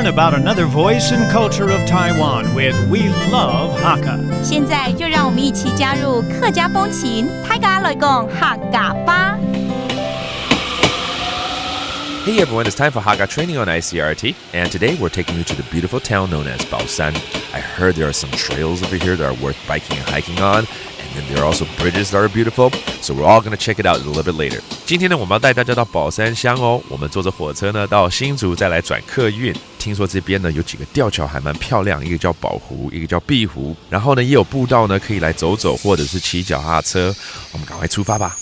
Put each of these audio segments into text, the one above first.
learn about another voice and culture of Taiwan with We Love Hakka. 现在就让我们一起加入客家风情，大家来讲客家吧。Hey everyone, it's time for Hakka training on ICRT, and today we're taking you to the beautiful town known as Baoshan. I heard there are some trails over here that are worth biking and hiking on, and then there are also bridges that are beautiful, so we're all going to check it out a little bit later. 今天呢，我们要带大家到宝山乡哦，我们坐着火车呢到新竹，再来转客运。听说这边呢有几个吊桥还蛮漂亮，一个叫宝湖，一个叫碧湖，然后呢也有步道呢可以来走走，或者是骑脚踏车。我们赶快出发吧。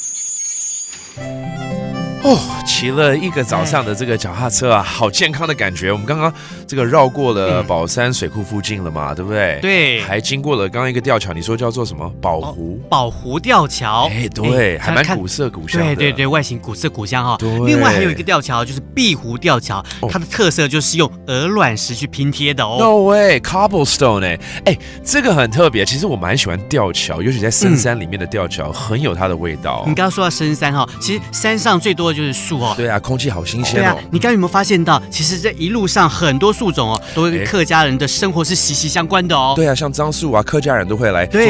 哦，骑了一个早上的这个脚踏车啊，好健康的感觉。我们刚刚这个绕过了宝山水库附近了嘛，对不对？对，还经过了刚刚一个吊桥，你说叫做什么？宝湖？宝湖吊桥。哎，对，还蛮古色古香的。对对对，外形古色古香哈。对。另外还有一个吊桥，就是碧湖吊桥，它的特色就是用鹅卵石去拼贴的哦。No way, cobblestone 哎，这个很特别。其实我蛮喜欢吊桥，尤其在深山里面的吊桥，很有它的味道。你刚刚说到深山哈，其实山上最多就是树哦。对啊，空气好新鲜哦。对啊，你刚刚有没有发现到，其实这一路上很多树种哦，都跟客家人的生活是息息相关的哦。对啊，像樟树啊，客家人都会来做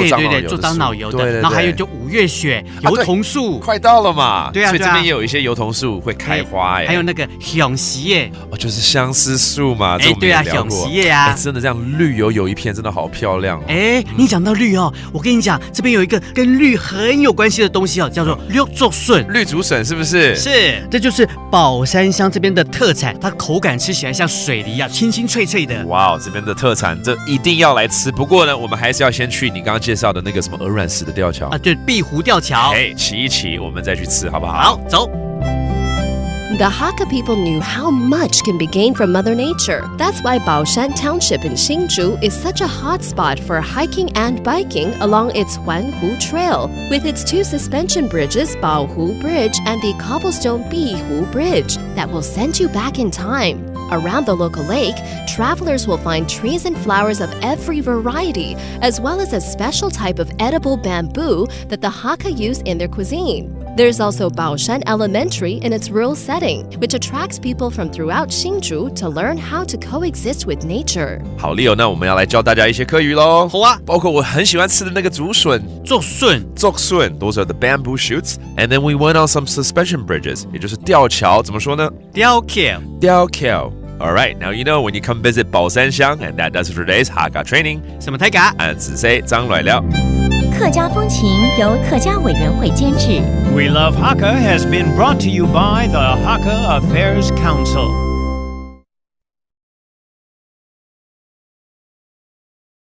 樟脑油的。对，然后还有就五月雪、油桐树，快到了嘛。对啊，所以这边也有一些油桐树会开花哎。还有那个香榭叶，就是相思树嘛。哎，对啊，香榭叶啊，真的这样绿油油一片，真的好漂亮哦。哎，你讲到绿哦，我跟你讲，这边有一个跟绿很有关系的东西哦，叫做绿竹笋。绿竹笋是不是？是，这就是宝山乡这边的特产，它口感吃起来像水梨啊，清清脆脆的。哇，这边的特产，这一定要来吃。不过呢，我们还是要先去你刚刚介绍的那个什么鹅卵石的吊桥啊，对，碧湖吊桥。哎，骑一骑，我们再去吃，好不好？好，走。The Hakka people knew how much can be gained from Mother Nature. That's why Baoshan Township in Hsinchu is such a hot spot for hiking and biking along its Huanhu Trail, with its two suspension bridges, Baohu Bridge and the cobblestone Bihu Bridge, that will send you back in time. Around the local lake, travelers will find trees and flowers of every variety, as well as a special type of edible bamboo that the Hakka use in their cuisine. There's also Baoshan Elementary in its rural setting, which attracts people from throughout Hsinchu to learn how to coexist with nature. 好，Leo，那我们要来教大家一些客语喽。好啊，包括我很喜欢吃的那个竹笋，竹笋 ，those are the bamboo shoots. And then we went on some suspension bridges， 也就是吊桥，怎么说呢？吊桥。吊桥。All right, now you know when you come visit Baoshan Xiang, and that does it for today's Hakka training. 什么泰嘎？俺子 say 张来了。客家风情由客家委员会监制。We Love Hakka has been brought to you by the Hakka Affairs Council.